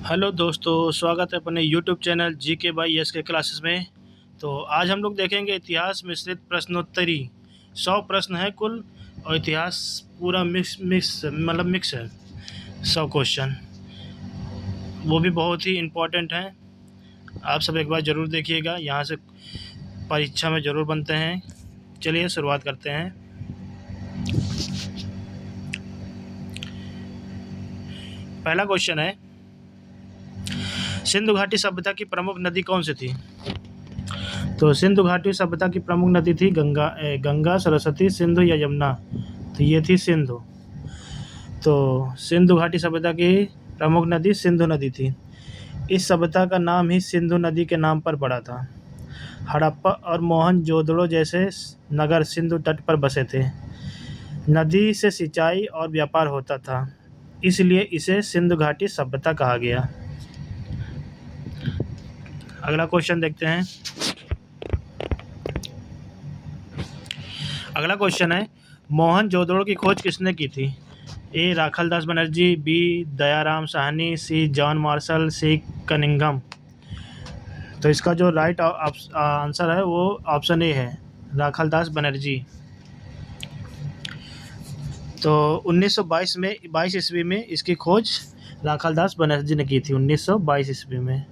Hello दोस्तों, स्वागत है अपने YouTube channel GK by S के क्लासेस में। तो आज हम लोग देखेंगे इतिहास मिश्रित प्रश्नोत्तरी। 100 प्रश्न है कुल, और इतिहास पूरा मिक्स है। 100 क्वेश्चन, वो भी बहुत ही इम्पोर्टेंट हैं। आप सब एक बार ज़रूर देखिएगा, यहाँ से परीक्षा में ज़रूर बनते हैं। चलिए शुरुआत करते हैं। पहला क्वेश्चन है, सिंधु घाटी सभ्यता की प्रमुख नदी कौन सी थी? तो सिंधु घाटी सभ्यता की प्रमुख नदी थी गंगा, सरस्वती, सिंधु या यमुना। तो ये थी सिंधु। तो सिंधु घाटी सभ्यता की प्रमुख नदी सिंधु नदी थी। इस सभ्यता का नाम ही सिंधु नदी के नाम पर पड़ा था। हड़प्पा और मोहनजोदड़ो जैसे नगर सिंधु तट पर बसे थे। नदी से सिंचाई और व्यापार होता था, इसलिए इसे सिंधु घाटी सभ्यता कहा गया। अगला क्वेश्चन देखते हैं। अगला क्वेश्चन है, मोहनजोदड़ो की खोज किसने की थी? ए राखालदास बनर्जी, बी दयाराम साहनी, सी जॉन मार्शल, सी कनिंघम। तो इसका जो राइट आंसर है वो ऑप्शन ए है, राखालदास बनर्जी। तो 1922 में 22 ईस्वी में इसकी खोज राखालदास बनर्जी ने की थी, 1922 ईस्वी में।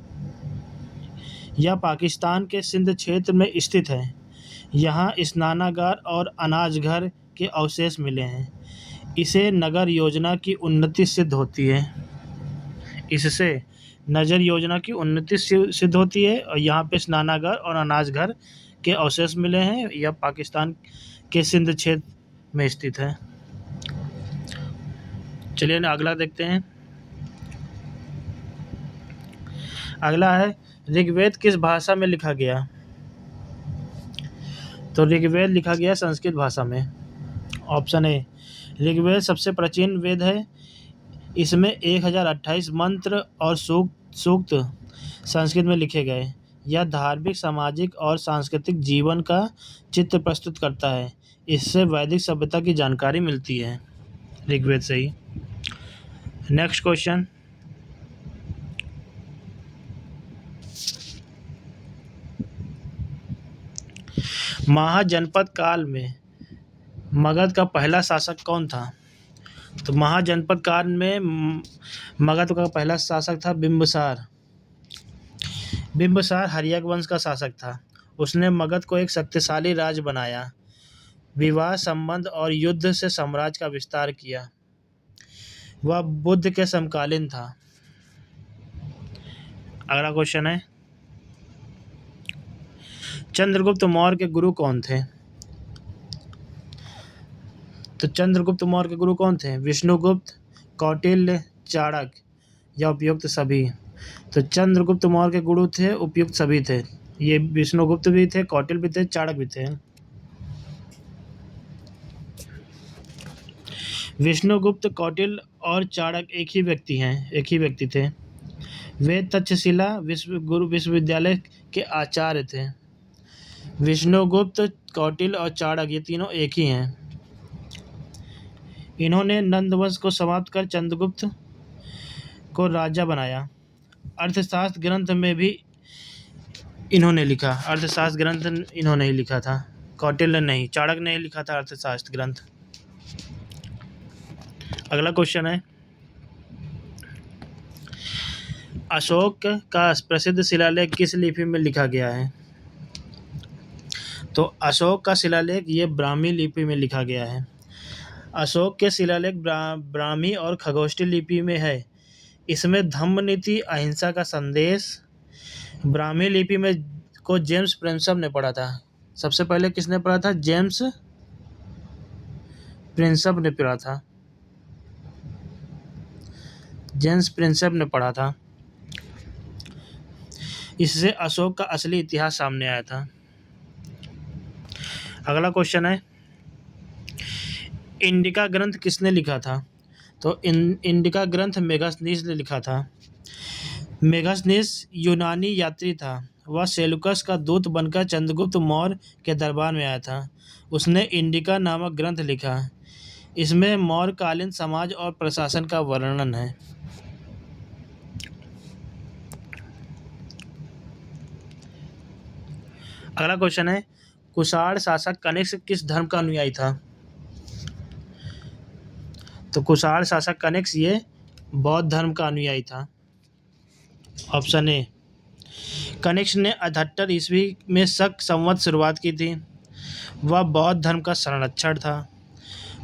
यह पाकिस्तान के सिंध क्षेत्र में स्थित है। यहाँ स्नानागार और अनाज घर के अवशेष मिले हैं। इसे नगर योजना की उन्नति सिद्ध होती है। इससे नगर योजना की उन्नति सिद्ध होती है, और यहाँ पे स्नानागार और अनाज घर के अवशेष मिले हैं। यह पाकिस्तान के सिंध क्षेत्र में स्थित है। चलिए अगला देखते हैं। अगला है, ऋग्वेद किस भाषा में लिखा गया? तो ऋग्वेद लिखा गया संस्कृत भाषा में। ऑप्शन ए, ऋग्वेद सबसे प्राचीन वेद है। इसमें 1028 मंत्र और सूक्त संस्कृत में लिखे गए। यह धार्मिक, सामाजिक और सांस्कृतिक जीवन का चित्र प्रस्तुत करता है। इससे वैदिक सभ्यता की जानकारी मिलती है ऋग्वेद से ही। नेक्स्ट क्वेश्चन, महाजनपद काल में मगध का पहला शासक कौन था? तो महाजनपद काल में मगध का पहला शासक था बिंबिसार। बिंबिसार हर्यक वंश का शासक था। उसने मगध को एक शक्तिशाली राज्य बनाया। विवाह, संबंध और युद्ध से साम्राज्य का विस्तार किया। वह बुद्ध के समकालीन था। अगला क्वेश्चन है, चंद्रगुप्त मौर्य के गुरु कौन थे? तो चंद्रगुप्त मौर्य के गुरु कौन थे? विष्णुगुप्त, कौटिल्य, चाणक्य या उपयुक्त सभी? तो चंद्रगुप्त मौर्य के गुरु थे उपयुक्त सभी थे। ये विष्णुगुप्त भी थे, कौटिल्य भी थे, चाणक्य भी थे। विष्णुगुप्त, कौटिल्य और चाणक्य एक ही व्यक्ति थे। वे तक्षशिला विश्वविद्यालय के आचार्य थे। विष्णुगुप्त, कौटिल्य और चाणक्य ये तीनों एक ही हैं। इन्होंने नंदवंश को समाप्त कर चंद्रगुप्त को राजा बनाया। अर्थशास्त्र ग्रंथ में भी इन्होंने लिखा। अर्थशास्त्र ग्रंथ इन्होंने ही लिखा था, कौटिल्य नहीं, चाणक्य ने ही लिखा था अर्थशास्त्र ग्रंथ। अगला क्वेश्चन है, अशोक का प्रसिद्ध शिलालेख किस लिपि में लिखा गया है? तो अशोक का शिलालेख ये ब्राह्मी लिपि में लिखा गया है। अशोक के शिलालेख ब्राह्मी और खगोष्ठी लिपि में है। इसमें धम्म नीति, अहिंसा का संदेश। ब्राह्मी लिपि में को जेम्स प्रिंसप ने पढ़ा था। सबसे पहले किसने पढ़ा था? जेम्स प्रिंसप ने पढ़ा था। जेम्स प्रिंसप ने पढ़ा था। इससे अशोक का असली इतिहास सामने आया था। अगला क्वेश्चन है, इंडिका ग्रंथ किसने लिखा था? तो इंडिका ग्रंथ मेगास्थनीज ने लिखा था। मेगास्थनीज यूनानी यात्री था। वह सेलुकस का दूत बनकर चंद्रगुप्त मौर्य के दरबार में आया था। उसने इंडिका नामक ग्रंथ लिखा। इसमें मौर्यकालीन समाज और प्रशासन का वर्णन है। अगला क्वेश्चन है, कुषाण शासक कनिष्क किस धर्म का अनुयायी था? तो कुषाण शासक कनिष्क ये बौद्ध धर्म का अनुयायी था। ऑप्शन ए, कनिष्क ने 78 ईस्वी में शक संवत शुरुआत की थी। वह बौद्ध धर्म का संरक्षण था।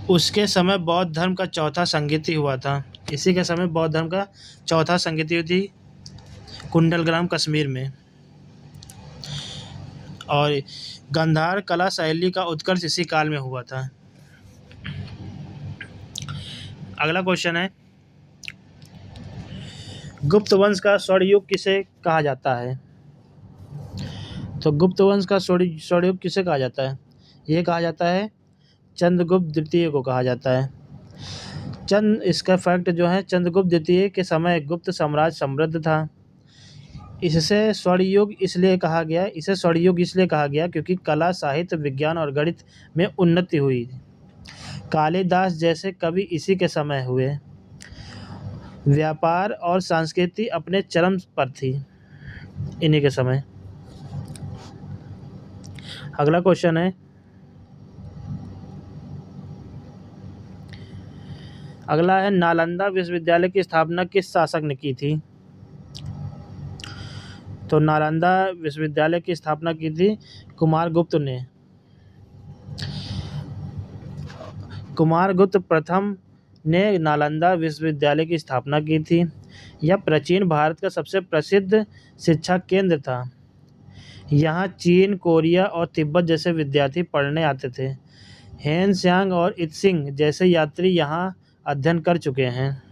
उसके समय बौद्ध धर्म का चौथा संगीति हुआ था। इसी के समय बौद्ध धर्म का चौथा संगीति हुई थी कुंडलग्राम कश्मीर में। और गांधार कला शैली का उत्कर्ष इसी काल में हुआ था। अगला क्वेश्चन है, गुप्त वंश का स्वर्ण युग किसे कहा जाता है? तो गुप्त वंश का स्वर्ण युग किसे कहा जाता है? ये कहा जाता है चंद्रगुप्त द्वितीय को कहा जाता है। इसका फैक्ट जो है, चंद्रगुप्त द्वितीय के समय गुप्त साम्राज्य समृद्ध था। इसे स्वर्ण युग इसलिए कहा गया क्योंकि कला, साहित्य, विज्ञान और गणित में उन्नति हुई। कालिदास जैसे कवि इसी के समय हुए। व्यापार और संस्कृति अपने चरम पर थी इन्हीं के समय। अगला क्वेश्चन है, नालंदा विश्वविद्यालय की स्थापना किस शासक ने की थी? तो नालंदा विश्वविद्यालय की स्थापना की थी कुमारगुप्त ने। कुमारगुप्त प्रथम ने नालंदा विश्वविद्यालय की स्थापना की थी। यह प्राचीन भारत का सबसे प्रसिद्ध शिक्षा केंद्र था। यहाँ चीन, कोरिया और तिब्बत जैसे विद्यार्थी पढ़ने आते थे। हेन त्सांग और इत्सिंग जैसे यात्री यहाँ अध्ययन कर चुके हैं।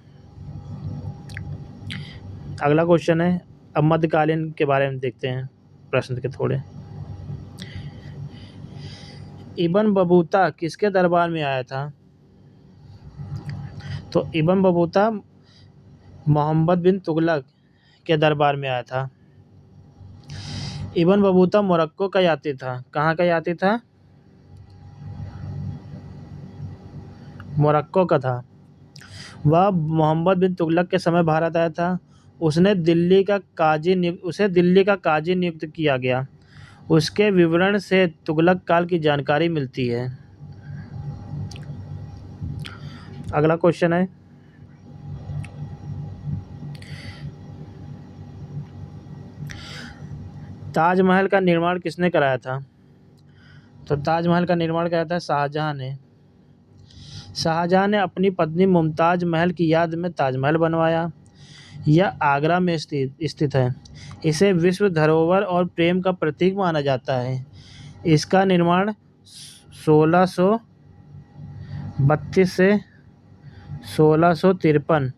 अगला क्वेश्चन है, अब मध्यकालीन के बारे में देखते हैं प्रश्न के थोड़े। इब्न बतूता किसके दरबार में आया था? तो इब्न बतूता मोहम्मद बिन तुगलक के दरबार में आया था। इब्न बतूता मोरक्को का यात्री था। कहाँ का यात्री था? मोरक्को का था। वह मोहम्मद बिन तुगलक के समय भारत आया था। उसे दिल्ली का काजी नियुक्त किया गया। उसके विवरण से तुगलक काल की जानकारी मिलती है। अगला क्वेश्चन है, ताजमहल का निर्माण किसने कराया था? तो ताजमहल का निर्माण कराया था शाहजहां ने। शाहजहां ने अपनी पत्नी मुमताज महल की याद में ताजमहल बनवाया। यह आगरा में स्थित है। इसे विश्व धरोहर और प्रेम का प्रतीक माना जाता है। इसका निर्माण 1632 से 1653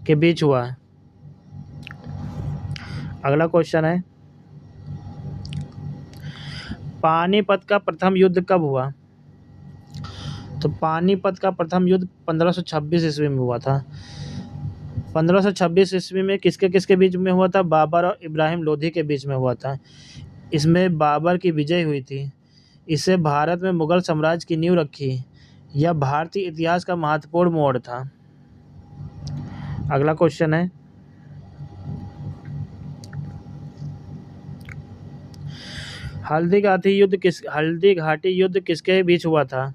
के बीच हुआ है। अगला क्वेश्चन है, पानीपत का प्रथम युद्ध कब हुआ? तो पानीपत का प्रथम युद्ध 1526 ईस्वी में हुआ था। 1526 ईस्वी में किसके बीच में हुआ था? बाबर और इब्राहिम लोधी के बीच में हुआ था। इसमें बाबर की विजय हुई थी। इससे भारत में मुगल साम्राज्य की नींव रखी। यह भारतीय इतिहास का महत्वपूर्ण मोड़ था। अगला क्वेश्चन है, हल्दी घाटी युद्ध किसके बीच हुआ था?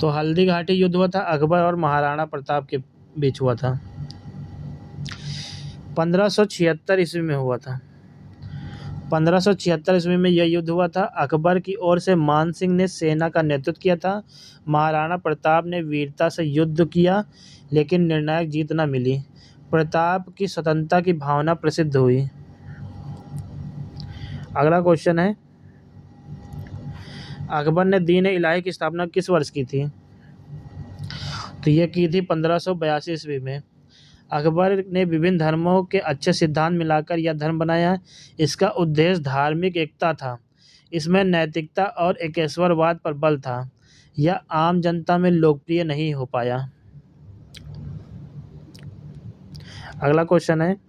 तो हल्दी घाटी युद्ध हुआ था अकबर और महाराणा प्रताप के बीच हुआ था। 1576 ईस्वी में हुआ था। 1576 ईस्वी में यह युद्ध हुआ था। अकबर की ओर से मान सिंह ने सेना का नेतृत्व किया था। महाराणा प्रताप ने वीरता से युद्ध किया, लेकिन निर्णायक जीत न मिली। प्रताप की स्वतंत्रता की भावना प्रसिद्ध हुई। अगला क्वेश्चन है, अकबर ने दीन इलाही की स्थापना किस वर्ष की थी? तो यह की थी 1582 ईस्वी में। अकबर ने विभिन्न धर्मों के अच्छे सिद्धांत मिलाकर यह धर्म बनाया। इसका उद्देश्य धार्मिक एकता था। इसमें नैतिकता और एकेश्वरवाद पर बल था। यह आम जनता में लोकप्रिय नहीं हो पाया। अगला क्वेश्चन है,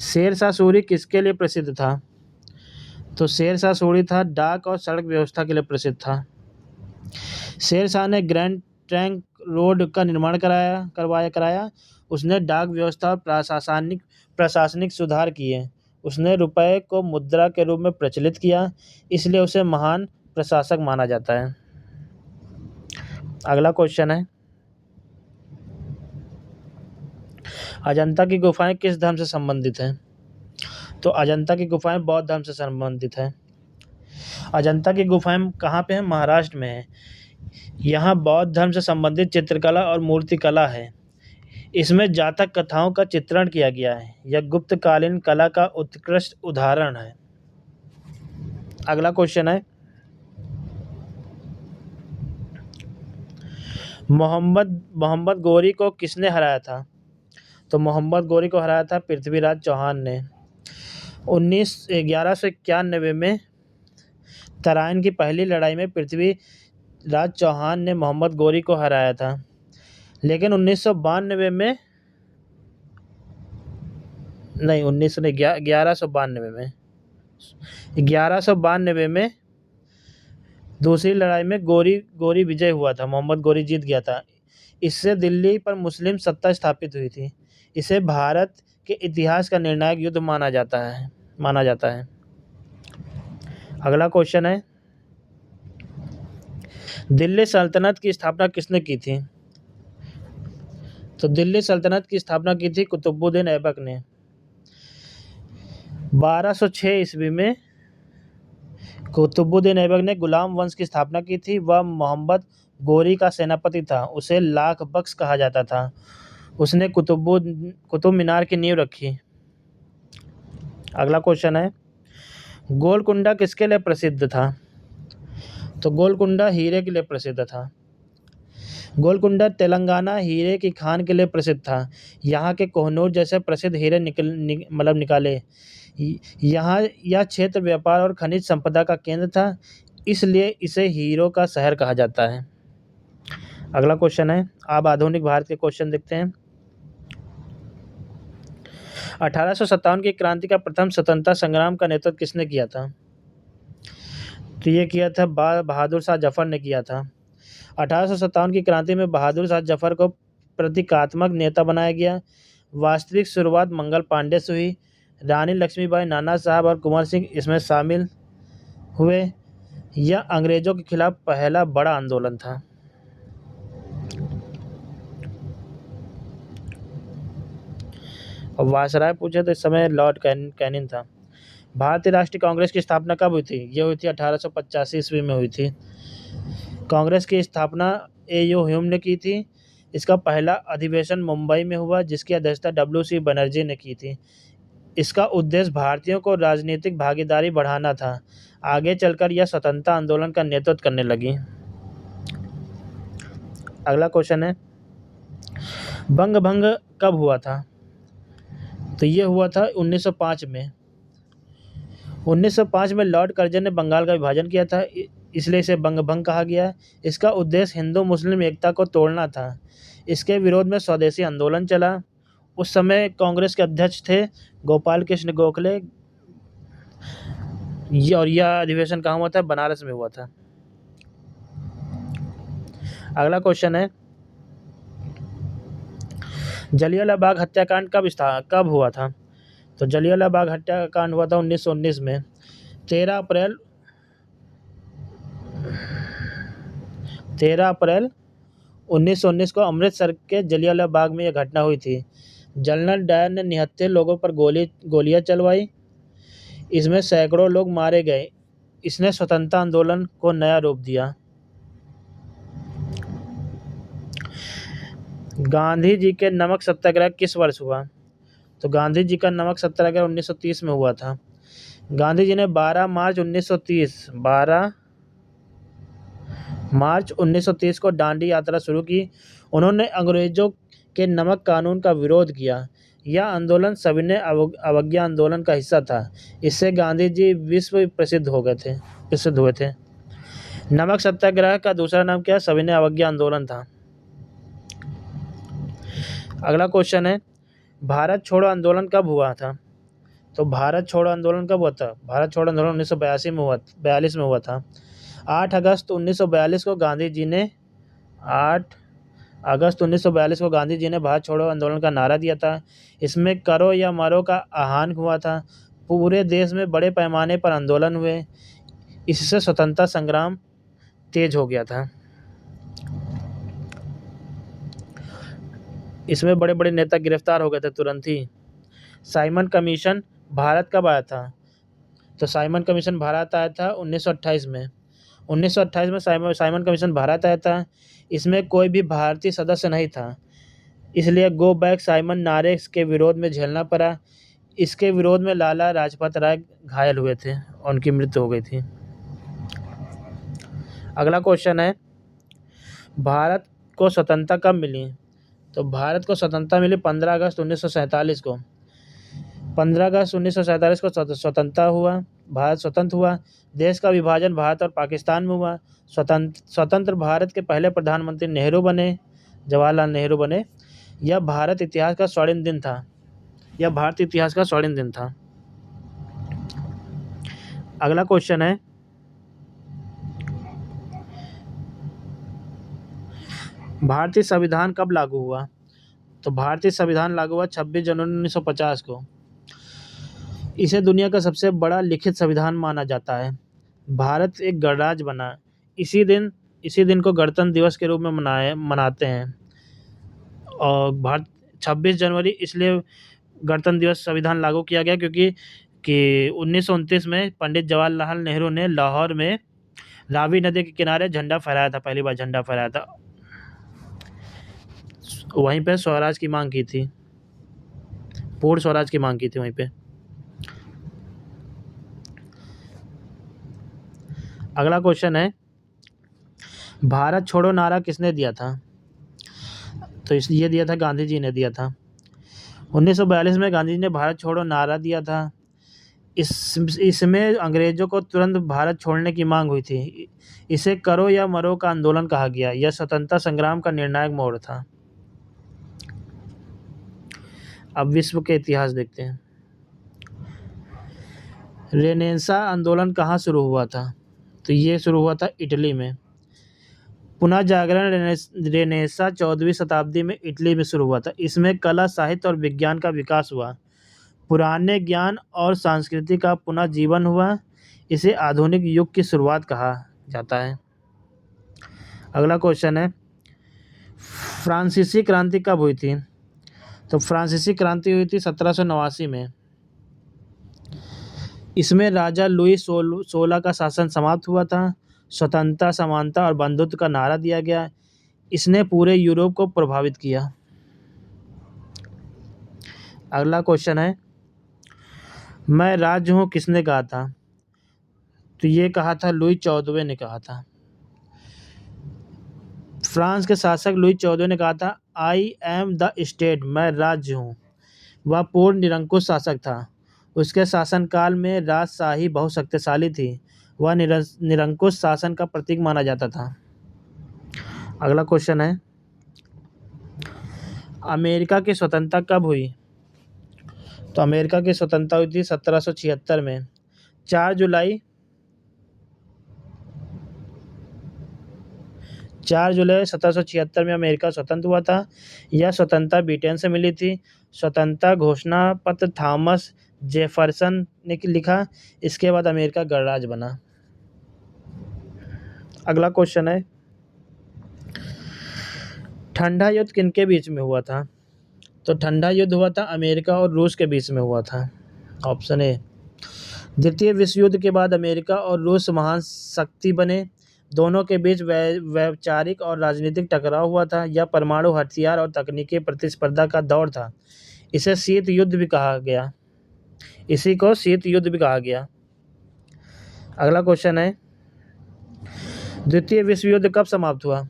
शेरशाह सूरी किसके लिए प्रसिद्ध था? तो शेरशाह सूरी था डाक और सड़क व्यवस्था के लिए प्रसिद्ध था। शेरशाह ने ग्रैंड ट्रंक रोड का निर्माण कराया। उसने डाक व्यवस्था और प्रशासनिक सुधार किए। उसने रुपए को मुद्रा के रूप में प्रचलित किया, इसलिए उसे महान प्रशासक माना जाता है। अगला क्वेश्चन है, अजंता की गुफाएं किस धर्म से संबंधित हैं? तो अजंता की गुफाएं बौद्ध धर्म से संबंधित है। अजंता की गुफाएं कहाँ पे हैं? महाराष्ट्र में है। यहाँ बौद्ध धर्म से संबंधित चित्रकला और मूर्तिकला है। इसमें जातक कथाओं का चित्रण किया गया है। यह गुप्तकालीन कला का उत्कृष्ट उदाहरण है। अगला क्वेश्चन है, मोहम्मद गौरी को किसने हराया था? तो मोहम्मद गौरी को हराया था पृथ्वीराज चौहान ने। 1191 में तराइन की पहली लड़ाई में पृथ्वीराज चौहान ने मोहम्मद गौरी को हराया था, लेकिन 1192 में 1192 में दूसरी लड़ाई में गौरी विजय हुआ था। मोहम्मद गौरी जीत गया था। इससे दिल्ली पर मुस्लिम सत्ता स्थापित हुई थी। इसे भारत के इतिहास का निर्णायक युद्ध माना जाता है। अगला क्वेश्चन है, दिल्ली सल्तनत की स्थापना किसने की थी? तो दिल्ली सल्तनत की स्थापना की थी कुतुबुद्दीन ऐबक ने। 1206 ईस्वी में कुतुबुद्दीन ऐबक ने गुलाम वंश की स्थापना की थी। वह मोहम्मद गौरी का सेनापति था। उसे लाख बख्श कहा जाता था। उसने कुतुब मीनार की नींव रखी। अगला क्वेश्चन है, गोलकुंडा किसके लिए प्रसिद्ध था? तो गोलकुंडा हीरे के लिए प्रसिद्ध था। गोलकुंडा तेलंगाना हीरे की खान के लिए प्रसिद्ध था। यहाँ के कोहनूर जैसे प्रसिद्ध हीरे निकाले। यहाँ यह क्षेत्र व्यापार और खनिज संपदा का केंद्र था, इसलिए इसे हीरों का शहर कहा जाता है। अगला क्वेश्चन है, अब आधुनिक भारत के क्वेश्चन देखते हैं। 1857 की क्रांति का प्रथम स्वतंत्रता संग्राम का नेतृत्व किसने किया था? तो ये किया था बहादुर शाह जफर ने किया था। 1857 की क्रांति में बहादुर शाह जफर को प्रतीकात्मक नेता बनाया गया। वास्तविक शुरुआत मंगल पांडे से हुई। रानी लक्ष्मीबाई, नाना साहब और कुंवर सिंह इसमें शामिल हुए। यह अंग्रेजों के खिलाफ पहला बड़ा आंदोलन था। और वायसराय पूछे तो इस समय लॉर्ड कैनिंग था। भारतीय राष्ट्रीय कांग्रेस की स्थापना कब हुई थी? ये हुई थी 1885 ईस्वी में हुई थी। कांग्रेस की स्थापना A.U. ह्यूम ने की थी। इसका पहला अधिवेशन मुंबई में हुआ, जिसकी अध्यक्षता W.C. बनर्जी ने की थी। इसका उद्देश्य भारतीयों को राजनीतिक भागीदारी बढ़ाना था। आगे चलकर यह स्वतंत्रता आंदोलन का नेतृत्व करने लगी। अगला क्वेश्चन है, बंग भंग कब हुआ था? तो ये हुआ था 1905 में। 1905 में लॉर्ड कर्जन ने बंगाल का विभाजन किया था, इसलिए इसे बंग भंग कहा गया। इसका उद्देश्य हिंदू मुस्लिम एकता को तोड़ना था। इसके विरोध में स्वदेशी आंदोलन चला। उस समय कांग्रेस के अध्यक्ष थे गोपाल कृष्ण गोखले। यह अधिवेशन कहाँ हुआ था? बनारस में हुआ था। अगला क्वेश्चन है, जलियांवाला बाग हत्याकांड कब हुआ था? तो जलियांवाला बाग हत्याकांड हुआ था 1919 में। 13 अप्रैल 1919 को अमृतसर के जलियांवाला बाग में यह घटना हुई थी। जनरल डायर ने निहत्थे लोगों पर गोलियां चलवाई। इसमें सैकड़ों लोग मारे गए। इसने स्वतंत्रता आंदोलन को नया रूप दिया। गांधी जी के नमक सत्याग्रह किस वर्ष हुआ? तो गांधी जी का नमक सत्याग्रह 1930 में हुआ था। गांधी जी ने 12 मार्च 1930 को दांडी यात्रा शुरू की। उन्होंने अंग्रेजों के नमक कानून का विरोध किया। यह आंदोलन सविनय अवज्ञा आंदोलन का हिस्सा था। इससे गांधी जी विश्व प्रसिद्ध हुए थे। नमक सत्याग्रह का दूसरा नाम क्या? सविनय अवज्ञा आंदोलन था। अगला क्वेश्चन है, भारत छोड़ो आंदोलन कब हुआ था? तो भारत छोड़ो आंदोलन कब हुआ था? भारत छोड़ो आंदोलन 1942 में हुआ था। 8 अगस्त 1942 को गांधी जी ने भारत छोड़ो आंदोलन का नारा दिया था। इसमें करो या मरो का आह्वान हुआ था। पूरे देश में बड़े पैमाने पर आंदोलन हुए। इससे स्वतंत्रता संग्राम तेज हो गया था। इसमें बड़े बड़े नेता गिरफ्तार हो गए थे तुरंत ही। साइमन कमीशन भारत कब आया था? तो साइमन कमीशन भारत आया था 1928 में। 1928 में साइमन कमीशन भारत आया था। इसमें कोई भी भारतीय सदस्य नहीं था, इसलिए गो बैक साइमन नारे के विरोध में झेलना पड़ा। इसके विरोध में लाला लाजपत राय घायल हुए थे और उनकी मृत्यु हो गई थी। अगला क्वेश्चन है, भारत को स्वतंत्रता कब मिली? तो भारत को स्वतंत्रता मिली 15 अगस्त 1947 को। 15 अगस्त 1947 को स्वतंत्रता हुआ, भारत स्वतंत्र हुआ। देश का विभाजन भारत और पाकिस्तान में हुआ। स्वतंत्र भारत के पहले प्रधानमंत्री नेहरू बने, जवाहरलाल नेहरू बने। यह भारत इतिहास का स्वर्णिम दिन था। यह भारतीय इतिहास का स्वर्णिम दिन था। अगला क्वेश्चन है, भारतीय संविधान कब लागू हुआ? तो भारतीय संविधान लागू हुआ 26 जनवरी 1950 को। इसे दुनिया का सबसे बड़ा लिखित संविधान माना जाता है। भारत एक गणराज्य बना। इसी दिन को गणतंत्र दिवस के रूप में मनाते हैं। और भारत 26 जनवरी इसलिए गणतंत्र दिवस संविधान लागू किया गया क्योंकि 1929 में पंडित जवाहरलाल नेहरू ने लाहौर में रावी नदी के किनारे झंडा फहराया था, पहली बार झंडा फहराया था। वहीं पे स्वराज की मांग की थी, पूर्ण स्वराज की मांग की थी वहीं पे। अगला क्वेश्चन है, भारत छोड़ो नारा किसने दिया था? तो ये दिया था गांधी जी ने दिया था। 1942 में गांधी जी ने भारत छोड़ो नारा दिया था। इसमें अंग्रेजों को तुरंत भारत छोड़ने की मांग हुई थी। इसे करो या मरो का आंदोलन कहा गया। यह स्वतंत्रता संग्राम का निर्णायक मोड़ था। अब विश्व के इतिहास देखते हैं। रेनेसां आंदोलन कहाँ शुरू हुआ था? तो ये शुरू हुआ था इटली में। पुनः जागरण रेनेसां 14वीं शताब्दी में इटली में शुरू हुआ था। इसमें कला, साहित्य और विज्ञान का विकास हुआ। पुराने ज्ञान और संस्कृति का पुनः जीवन हुआ। इसे आधुनिक युग की शुरुआत कहा जाता है। अगला क्वेश्चन है, फ्रांसीसी क्रांति कब हुई थी? तो फ्रांसीसी क्रांति हुई थी 1789 में। इसमें राजा लुई 16 का शासन समाप्त हुआ था। स्वतंत्रता, समानता और बंधुत्व का नारा दिया गया। इसने पूरे यूरोप को प्रभावित किया। अगला क्वेश्चन है, मैं राज्य हूँ किसने कहा था? तो ये कहा था लुई 14वें ने कहा था। फ्रांस के शासक लुई 14वें ने कहा था, आई एम द स्टेट, मैं राज्य हूँ। वह पूर्ण निरंकुश शासक था। उसके शासनकाल में राजशाही बहुत शक्तिशाली थी। वह निरंकुश शासन का प्रतीक माना जाता था। अगला क्वेश्चन है, अमेरिका की स्वतंत्रता कब हुई? तो अमेरिका की स्वतंत्रता हुई थी 1776 में। 4 जुलाई 1776 में अमेरिका स्वतंत्र हुआ था। यह स्वतंत्रता ब्रिटेन से मिली थी। स्वतंत्रता घोषणा पत्र थॉमस जेफरसन ने लिखा। इसके बाद अमेरिका गणराज्य बना। अगला क्वेश्चन है, ठंडा युद्ध किनके बीच में हुआ था? तो ठंडा युद्ध हुआ था अमेरिका और रूस के बीच में हुआ था। Option A. द्वितीय विश्व युद्ध के बाद अमेरिका और रूस महान शक्ति बने। दोनों के बीच वैचारिक और राजनीतिक टकराव हुआ था। यह परमाणु हथियार और तकनीकी प्रतिस्पर्धा का दौर था। इसे शीत युद्ध भी कहा गया। इसी को शीत युद्ध भी कहा गया। अगला क्वेश्चन है, द्वितीय विश्व युद्ध कब समाप्त हुआ?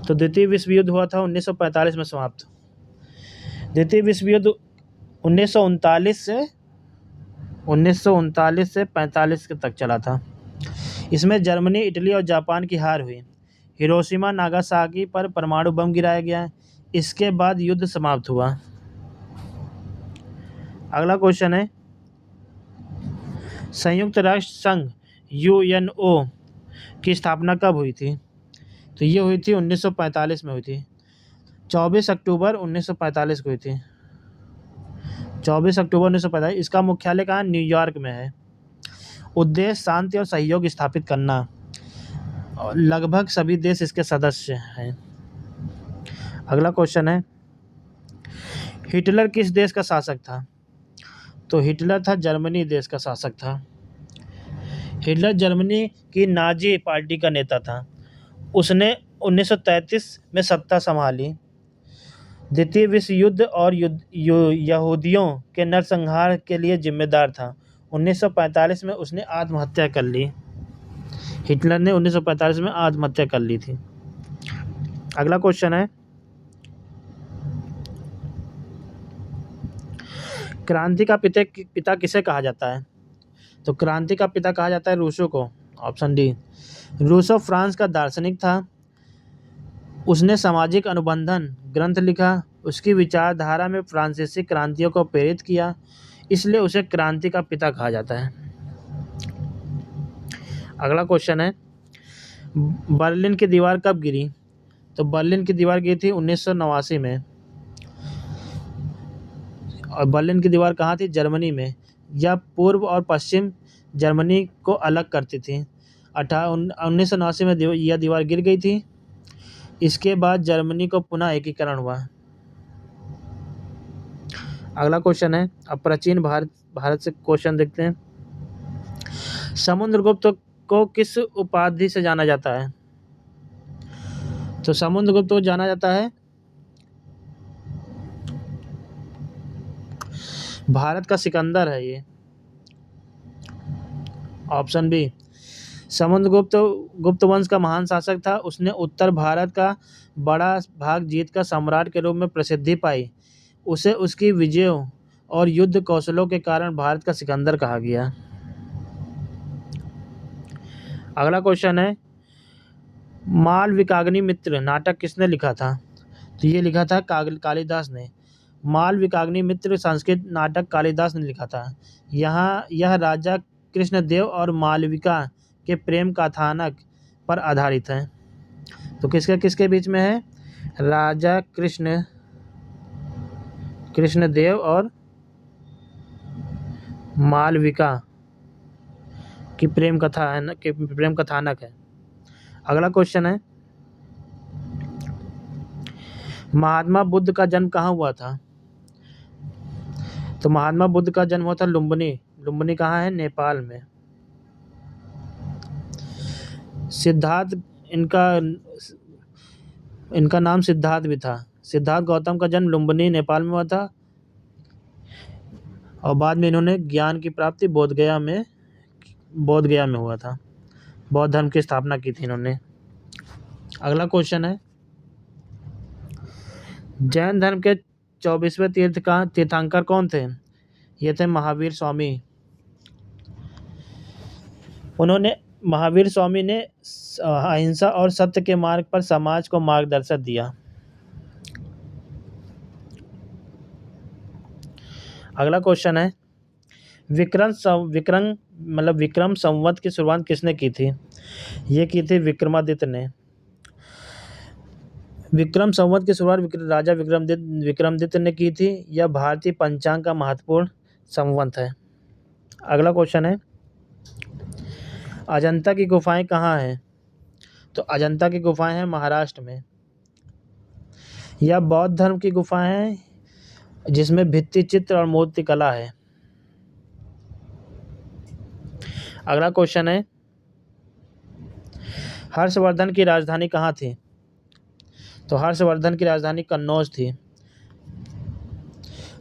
तो द्वितीय विश्व युद्ध हुआ था 1945 में समाप्त। द्वितीय विश्व युद्ध 1939 से 45 तक चला था। इसमें जर्मनी, इटली और जापान की हार हुई। हिरोशिमा नागासाकी पर परमाणु बम गिराया गया। इसके बाद युद्ध समाप्त हुआ। अगला क्वेश्चन है, संयुक्त राष्ट्र संघ यूएनओ की स्थापना कब हुई थी? तो ये हुई थी 1945 में हुई थी। 24 अक्टूबर 1945 को हुई थी। 24 अक्टूबर 1945। इसका मुख्यालय कहाँ? न्यूयॉर्क में है। उद्देश्य शांति और सहयोग स्थापित करना, और लगभग सभी देश इसके सदस्य हैं। अगला क्वेश्चन है, हिटलर किस देश का शासक था? तो हिटलर था जर्मनी देश का शासक था। हिटलर जर्मनी की नाजी पार्टी का नेता था। उसने 1933 में सत्ता संभाली। द्वितीय विश्व युद्ध और यहूदियों के नरसंहार के लिए जिम्मेदार था। 1945 में उसने आत्महत्या कर ली। हिटलर ने 1945 में आत्महत्या कर ली थी। अगला क्वेश्चन है, क्रांति का पिता किसे कहा जाता है? तो क्रांति का पिता कहा जाता है रूसो को। Option D. रूसो फ्रांस का दार्शनिक था। उसने सामाजिक अनुबंधन ग्रंथ लिखा। उसकी विचारधारा में फ्रांसीसी क्रांतियों को प्रेरित किया, इसलिए उसे क्रांति का पिता कहा जाता है। अगला क्वेश्चन है, बर्लिन की दीवार कब गिरी? तो बर्लिन की दीवार गिरी थी 1989 में। और बर्लिन की दीवार कहाँ थी? जर्मनी में। यह पूर्व और पश्चिम जर्मनी को अलग करती थी। 1989 में यह दीवार गिर गई थी। इसके बाद जर्मनी को पुनः एकीकरण हुआ। अगला क्वेश्चन है, अब प्राचीन भारत से क्वेश्चन देखते हैं। समुद्रगुप्त को किस उपाधि से जाना जाता है? तो समुद्रगुप्त को जाना जाता है भारत का सिकंदर है ये। Option B. समुद्रगुप्त गुप्त वंश का महान शासक था। उसने उत्तर भारत का बड़ा भाग जीतकर सम्राट के रूप में प्रसिद्धि पाई। उसे उसकी विजयों और युद्ध कौशलों के कारण भारत का सिकंदर कहा गया। अगला क्वेश्चन है, मालविकाग्नि मित्र नाटक किसने लिखा था? तो ये लिखा था कालिदास ने। मालविकाग्नि मित्र संस्कृत नाटक कालिदास ने लिखा था। यह राजा कृष्णदेव और मालविका के प्रेम कथानक पर आधारित है। तो किसके बीच में है? राजा कृष्णदेव और मालविका की प्रेम कथानक है। अगला क्वेश्चन है, महात्मा बुद्ध का जन्म कहाँ हुआ था? तो महात्मा बुद्ध का जन्म हुआ था लुम्बिनी। लुम्बिनी कहाँ है? नेपाल में। सिद्धार्थ, इनका नाम सिद्धार्थ भी था। सिद्धार्थ गौतम का जन्म लुम्बिनी नेपाल में हुआ था, और बाद में इन्होंने ज्ञान की प्राप्ति बोध गया में हुआ था। बौद्ध धर्म की स्थापना की थी इन्होंने। अगला क्वेश्चन है, जैन धर्म के 24वें तीर्थंकर कौन थे? ये थे महावीर स्वामी। महावीर स्वामी ने अहिंसा और सत्य के मार्ग पर समाज को मार्गदर्शन दिया। अगला क्वेश्चन है, विक्रम संवत की शुरुआत किसने की थी? ये की थी विक्रमादित्य ने। विक्रम संवत की शुरुआत राजा विक्रमादित्य ने की थी। यह भारतीय पंचांग का महत्वपूर्ण संवत है। अगला क्वेश्चन है, अजंता की गुफाएं कहाँ हैं? तो अजंता की गुफाएं हैं महाराष्ट्र में। यह बौद्ध धर्म की गुफाएं हैं, जिसमें भित्ति चित्र और मूर्ति कला है। अगला क्वेश्चन है, हर्षवर्धन की राजधानी कहाँ थी? तो हर्षवर्धन की राजधानी कन्नौज थी।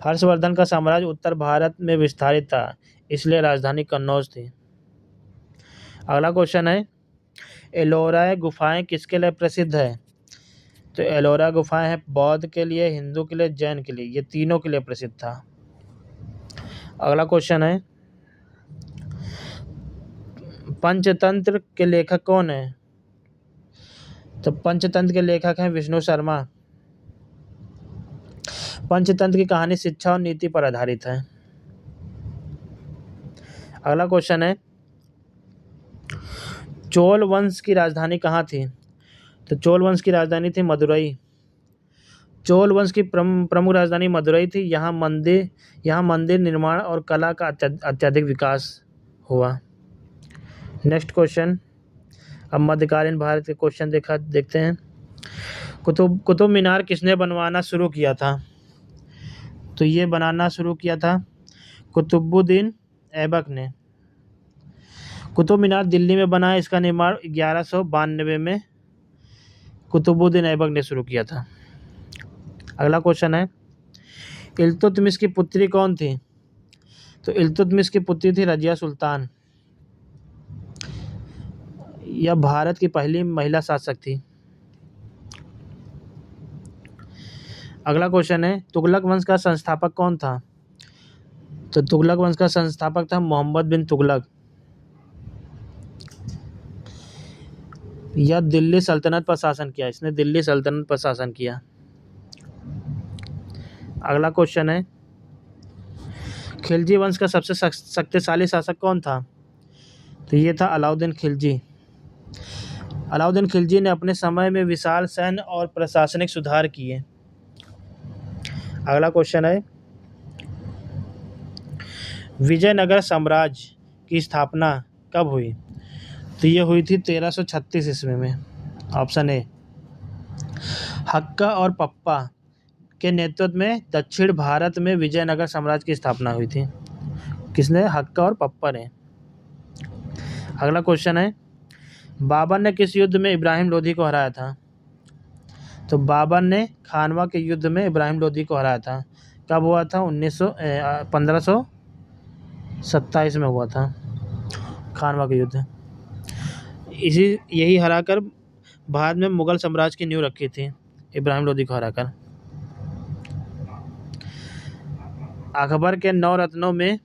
हर्षवर्धन का साम्राज्य उत्तर भारत में विस्तारित था, इसलिए राजधानी कन्नौज थी। अगला क्वेश्चन है, एलोरा गुफाएं किसके लिए प्रसिद्ध है? तो एलोरा गुफाएं हैं बौद्ध के लिए, हिंदू के लिए, जैन के लिए, ये तीनों के लिए प्रसिद्ध था। अगला क्वेश्चन है, पंचतंत्र के लेखक कौन है? तो पंचतंत्र के लेखक हैं विष्णु शर्मा। पंचतंत्र की कहानी शिक्षा और नीति पर आधारित है। अगला क्वेश्चन है, चोल वंश की राजधानी कहाँ थी? तो चोल वंश की राजधानी थी मदुरई। चोल वंश की प्रमुख राजधानी मदुरई थी। यहाँ मंदिर निर्माण और कला का अत्यधिक विकास हुआ। नेक्स्ट क्वेश्चन, अब मध्यकालीन भारत के क्वेश्चन देखते हैं। कुतुब मीनार किसने बनवाना शुरू किया था? तो ये बनाना शुरू किया था कुतुबुद्दीन ऐबक ने। कुतुब मीनार दिल्ली में बना है। इसका निर्माण 1192 में कुतुबुद्दीन ऐबक ने शुरू किया था। अगला क्वेश्चन है, इल्तुतमिश की पुत्री कौन थी? तो इल्तुतमिश की पुत्री थी रजिया सुल्तान। यह भारत की पहली महिला शासक थी। अगला क्वेश्चन है, तुगलक वंश का संस्थापक कौन था? तो तुगलक वंश का संस्थापक था मोहम्मद बिन तुगलक। यह दिल्ली सल्तनत पर शासन किया। इसने दिल्ली सल्तनत पर शासन किया। अगला क्वेश्चन है, खिलजी वंश का सबसे शक्तिशाली शासक कौन था? तो ये था अलाउद्दीन खिलजी। अलाउद्दीन खिलजी ने अपने समय में विशाल सैन्य और प्रशासनिक सुधार किए। अगला क्वेश्चन है, विजयनगर साम्राज्य की स्थापना कब हुई? तो ये हुई थी 1336 ईस्वी में। Option A. हक्का और पप्पा के नेतृत्व में दक्षिण भारत में विजयनगर साम्राज्य की स्थापना हुई थी। किसने? हक्का और पप्पा ने। अगला क्वेश्चन है, बाबर ने किस युद्ध में इब्राहिम लोधी को हराया था? तो बाबर ने खानवा के युद्ध में इब्राहिम लोधी को हराया था। कब हुआ था? 1527 में हुआ था खानवा का युद्ध। यही हराकर भारत में मुगल साम्राज्य की नींव रखी थी, इब्राहिम लोधी को हराकर। अकबर के 9 रत्नों में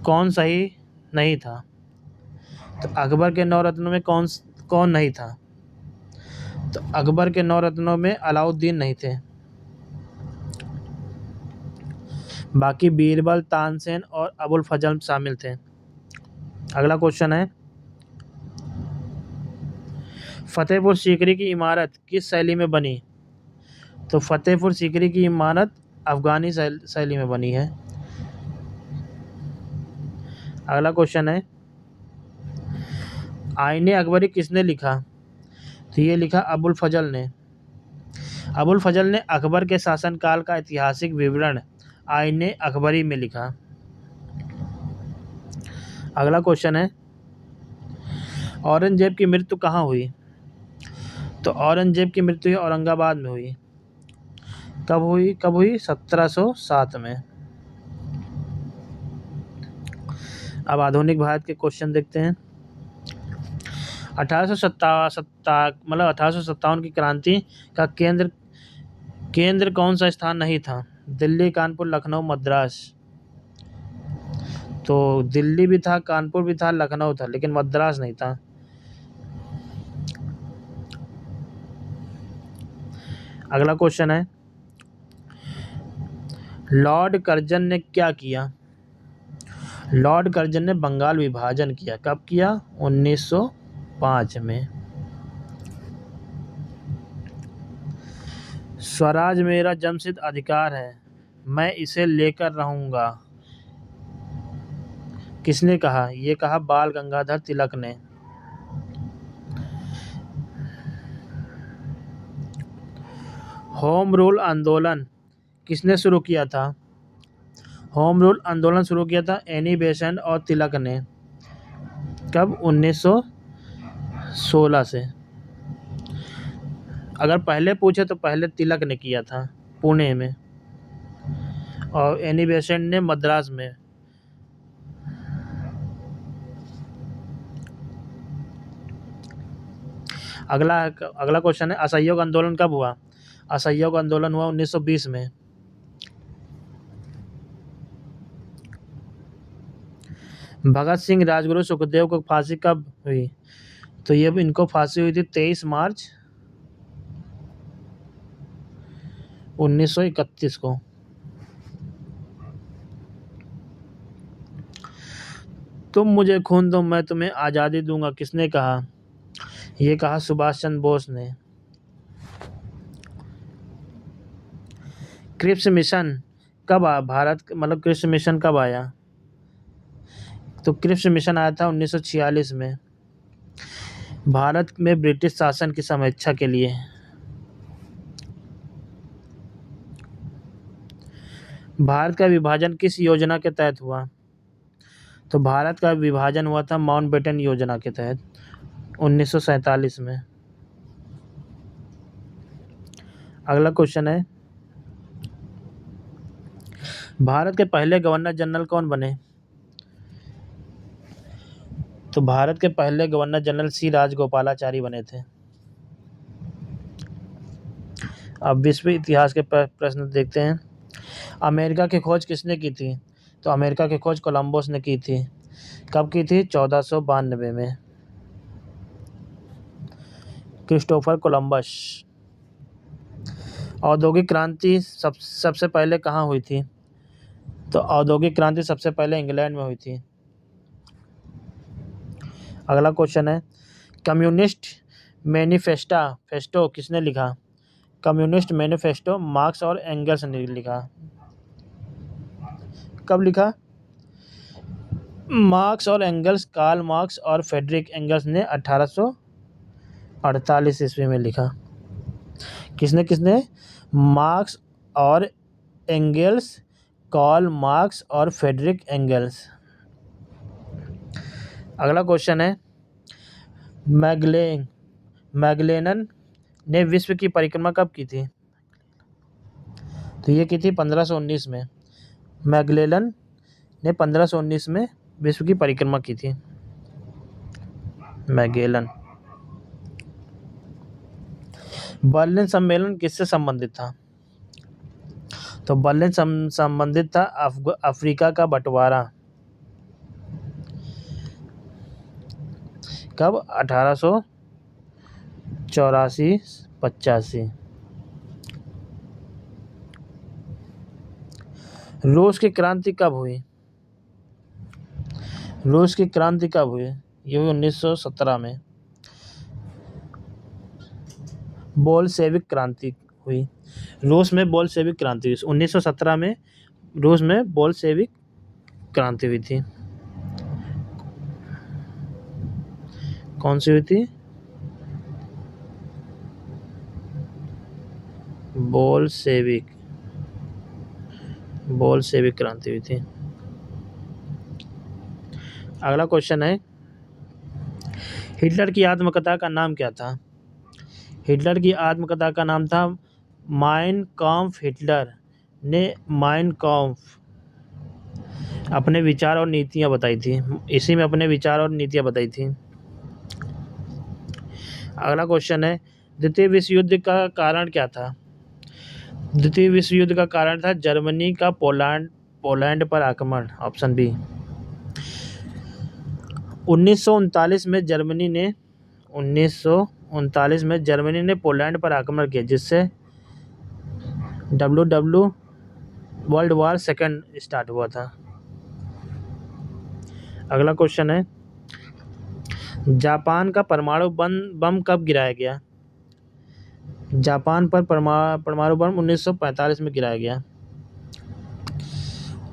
कौन सही नहीं था? तो अकबर के 9 रत्नों में कौन नहीं था? तो अकबर के 9 रत्नों में अलाउद्दीन नहीं थे। बाकी बीरबल, तानसेन और अबुल फजल शामिल थे। अगला क्वेश्चन है, फतेहपुर सीकरी की इमारत किस शैली में बनी? तो फतेहपुर सीकरी की इमारत अफगानी शैली में बनी है। अगला क्वेश्चन है, आईने अकबरी किसने लिखा? तो ये लिखा अबुल फजल ने। अबुल फजल ने अकबर के शासनकाल का ऐतिहासिक विवरण आईने अकबरी में लिखा। अगला क्वेश्चन है, औरंगजेब की मृत्यु कहाँ हुई? तो औरंगजेब की मृत्यु औरंगाबाद में हुई। कब हुई? 1707 में। अब आधुनिक भारत के क्वेश्चन देखते हैं। 1857 की क्रांति का केंद्र कौन सा स्थान नहीं था? दिल्ली, कानपुर, लखनऊ, मद्रास। तो दिल्ली भी था, कानपुर भी था, लखनऊ था, लेकिन मद्रास नहीं था। अगला क्वेश्चन है, लॉर्ड कर्जन ने क्या किया? लॉर्ड कर्जन ने बंगाल विभाजन किया। कब किया? 1905 में। स्वराज मेरा जन्मसिद्ध अधिकार है, मैं इसे लेकर रहूंगा। किसने कहा? ये कहा बाल गंगाधर तिलक ने। होम रूल आंदोलन किसने शुरू किया था? होम रूल आंदोलन शुरू किया था एनी बेसेंट और तिलक ने। कब? 1916 से। अगर पहले पूछे तो पहले तिलक ने किया था पुणे में, और एनी बेसेंट ने मद्रास में। अगला क्वेश्चन है, असहयोग आंदोलन कब हुआ? असहयोग आंदोलन हुआ 1920 में। भगत सिंह, राजगुरु, सुखदेव को फांसी कब हुई? तो ये इनको फांसी हुई थी 23 मार्च 1931 को। तुम मुझे खून दो, मैं तुम्हें आज़ादी दूंगा, किसने कहा? ये कहा सुभाष चंद्र बोस ने। क्रिप्स मिशन कब आया भारत, मतलब क्रिप्स मिशन कब आया? तो क्रिप्स मिशन आया था 1946 में, भारत में ब्रिटिश शासन की समीक्षा के लिए। भारत का विभाजन किस योजना के तहत हुआ? तो भारत का विभाजन हुआ था माउंटबेटन योजना के तहत 1947 में। अगला क्वेश्चन है, भारत के पहले गवर्नर जनरल कौन बने? तो भारत के पहले गवर्नर जनरल सी राजगोपालाचारी बने थे। अब विश्व इतिहास के प्रश्न देखते हैं। अमेरिका की खोज किसने की थी? तो अमेरिका की खोज कोलंबस ने की थी। कब की थी? 1492 में। Christopher Columbus. औद्योगिक क्रांति सबसे पहले कहाँ हुई थी? तो औद्योगिक क्रांति सबसे पहले इंग्लैंड में हुई थी। अगला क्वेश्चन है, कम्युनिस्ट मैनिफेस्टो किसने लिखा? कम्युनिस्ट मैनिफेस्टो मार्क्स और एंगल्स ने लिखा। कब लिखा? मार्क्स और एंगल्स, कार्ल मार्क्स और फ्रेडरिक एंगल्स ने 1848 ईस्वी में लिखा। किसने किसने? मार्क्स और एंगल्स, कार्ल मार्क्स और फ्रेडरिक एंगल्स। अगला क्वेश्चन है, मैगेलन ने विश्व की परिक्रमा कब की थी? तो ये की थी 1519 में। मैगेलन ने 1519 में विश्व की परिक्रमा की थी। मैगेलन। बर्लिन सम्मेलन किससे संबंधित था? तो बर्लिन संबंधित था अफ्रीका का बंटवारा। कब? 1884-85। रूस की क्रांति कब हुई? रूस की क्रांति कब हुई? ये हुई 1917 में। बोल्शेविक क्रांति हुई। रूस में बोल्शेविक क्रांति हुई 1917 में। रूस में बोल्शेविक क्रांति हुई थी। कौन सी हुई थी? बोल्शेविक क्रांति हुई थी। अगला क्वेश्चन है, हिटलर की आत्मकथा का नाम क्या था? हिटलर की आत्मकथा का नाम था माइन काम्फ। हिटलर ने माइन काम्फ अपने विचार और नीतियां बताई थी। इसी में अपने विचार और नीतियां बताई थी। अगला क्वेश्चन है, द्वितीय विश्व युद्ध का कारण क्या था? द्वितीय विश्व युद्ध का कारण था जर्मनी का पोलैंड पर आक्रमण। Option B. 1939 में जर्मनी ने पोलैंड पर आक्रमण किया, जिससे वर्ल्ड वॉर सेकेंड स्टार्ट हुआ था। अगला क्वेश्चन है, जापान का परमाणु बम कब गिराया गया? जापान पर परमाणु बम 1945 में गिराया गया।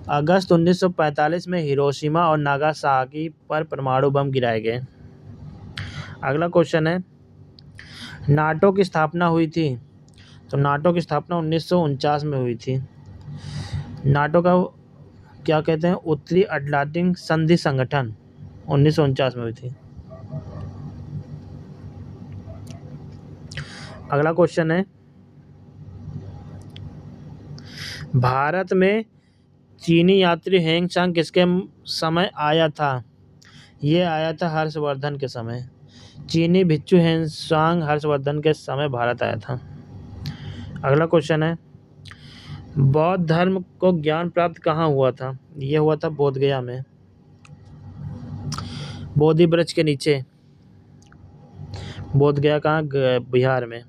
अगस्त 1945 में हिरोशिमा और नागासाकी पर परमाणु बम गिराए गए। अगला क्वेश्चन है, नाटो की स्थापना हुई थी? तो नाटो की स्थापना 1949 में हुई थी। नाटो का क्या कहते हैं? उत्तरी अटलांटिक संधि संगठन 1949 में हुई थी। अगला क्वेश्चन है, भारत में चीनी यात्री हेंगसांग किसके समय आया था? ये आया था हर्षवर्धन के समय। चीनी भिक्षु हेंगसांग हर्षवर्धन के समय भारत आया था। अगला क्वेश्चन है, बौद्ध धर्म को ज्ञान प्राप्त कहाँ हुआ था? यह हुआ था बोध गया में, बोधि वृक्ष के नीचे। बोध गया कहाँ? बिहार में।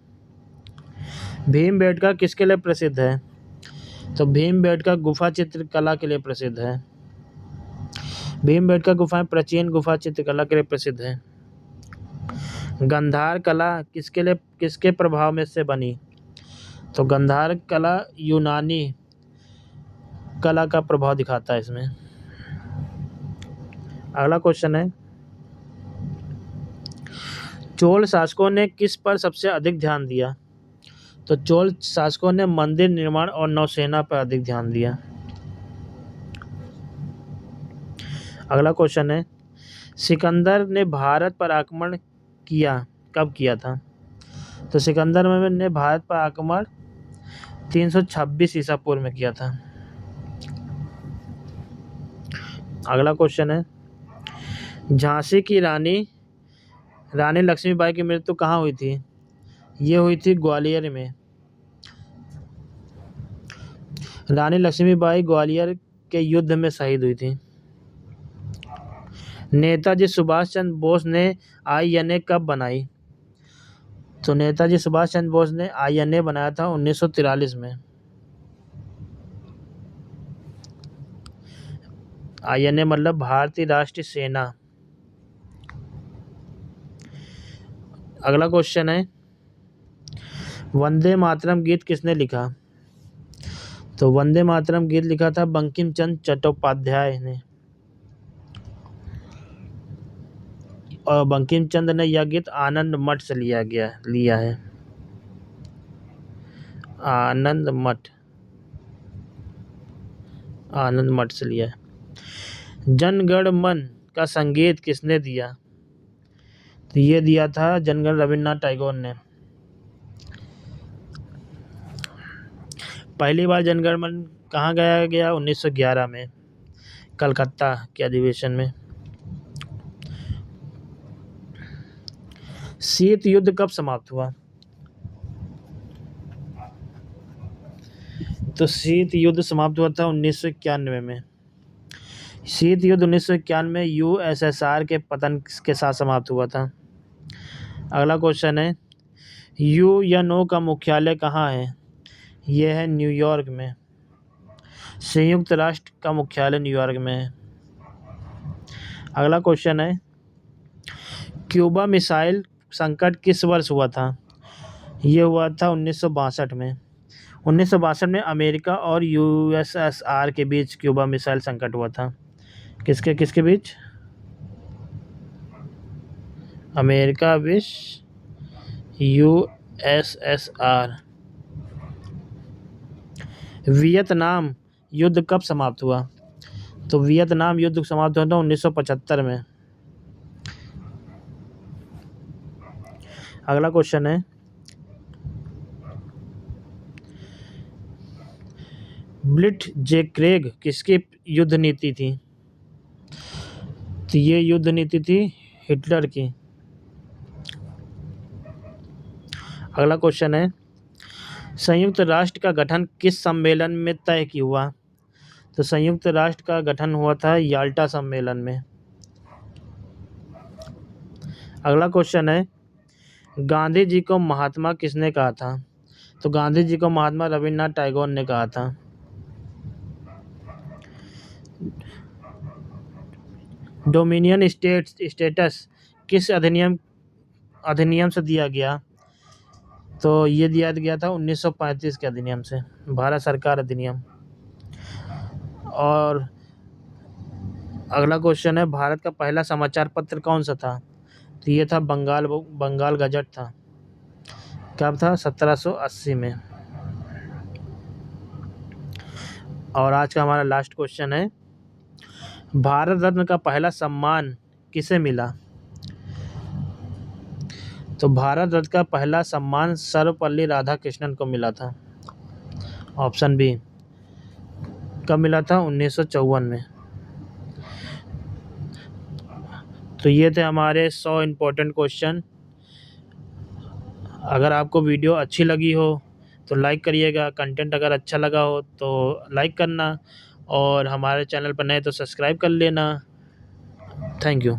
भीमबेटका किसके लिए प्रसिद्ध है? तो भीमबेटका गुफा चित्रकला के लिए प्रसिद्ध है। भीमबेटका गुफाएं प्राचीन गुफा चित्रकला के लिए प्रसिद्ध है। गांधार कला किसके प्रभाव में से बनी? तो गंधार कला यूनानी कला का प्रभाव दिखाता है इसमें। अगला क्वेश्चन है, चोल शासकों ने किस पर सबसे अधिक ध्यान दिया? तो चोल शासकों ने मंदिर निर्माण और नौसेना पर अधिक ध्यान दिया। अगला क्वेश्चन है, सिकंदर ने भारत पर आक्रमण किया कब किया था? तो सिकंदर ने भारत पर आक्रमण 326 ईसा पूर्व में किया था। अगला क्वेश्चन है, झांसी की रानी लक्ष्मीबाई की मृत्यु कहाँ हुई थी? ये हुई थी ग्वालियर में। रानी लक्ष्मीबाई ग्वालियर के युद्ध में शहीद हुई थी। नेताजी सुभाष चंद्र बोस ने INA कब बनाई? तो नेताजी सुभाष चंद्र बोस ने INA बनाया था 1943 में। INA मतलब भारतीय राष्ट्रीय सेना। अगला क्वेश्चन है, वंदे मातरम गीत किसने लिखा? तो वंदे मातरम गीत लिखा था बंकिम चंद्र चट्टोपाध्याय ने। और बंकिम चंद्र ने यह गीत आनंद मठ से लिया है। आनंद मठ से लिया है। जन गण मन का संगीत किसने दिया? तो ये दिया था जनगण रविन्द्रनाथ टैगोर ने। पहली बार जनगण मन कहाँ गाया गया? 1911 में कलकत्ता के अधिवेशन में। शीत युद्ध कब समाप्त हुआ? तो शीत युद्ध समाप्त हुआ था 1991 में। शीत युद्ध 1991 में USSR के पतन के साथ समाप्त हुआ था। अगला क्वेश्चन है, UNO का मुख्यालय कहाँ है? यह है न्यूयॉर्क में। संयुक्त राष्ट्र का मुख्यालय न्यूयॉर्क में है। अगला क्वेश्चन है, क्यूबा मिसाइल संकट किस वर्ष हुआ था? ये हुआ था 1962 में। 1962 में अमेरिका और USSR के बीच क्यूबा मिसाइल संकट हुआ था। किसके बीच? अमेरिका विश USSR। वियतनाम युद्ध कब समाप्त हुआ? तो वियतनाम युद्ध समाप्त हुआ था 1975 में। अगला क्वेश्चन है, ब्लिट्जेक्रेग किसकी युद्ध नीति थी? तो ये युद्ध नीति थी हिटलर की। अगला क्वेश्चन है, संयुक्त राष्ट्र का गठन किस सम्मेलन में तय किया हुआ? तो संयुक्त राष्ट्र का गठन हुआ था याल्टा सम्मेलन में। अगला क्वेश्चन है, गांधी जी को महात्मा किसने कहा था? तो गांधी जी को महात्मा रविन्द्रनाथ टैगोर ने कहा था। डोमिनियन स्टेटस किस अधिनियम से दिया गया? तो ये दिया गया था 1935 के अधिनियम से, भारत सरकार अधिनियम। और अगला क्वेश्चन है, भारत का पहला समाचार पत्र कौन सा था? तो ये था बंगाल गजट था। कब था? 1780 में। और आज का हमारा लास्ट क्वेश्चन है, भारत रत्न का पहला सम्मान किसे मिला? तो भारत रत्न का पहला सम्मान सर्वपल्ली राधाकृष्णन को मिला था। Option B. कब मिला था? 1954 में। तो ये थे हमारे 100 इम्पोर्टेंट क्वेश्चन। अगर आपको वीडियो अच्छी लगी हो तो लाइक करिएगा, कंटेंट अगर अच्छा लगा हो तो लाइक करना, और हमारे चैनल पर नए तो सब्सक्राइब कर लेना। Thank you.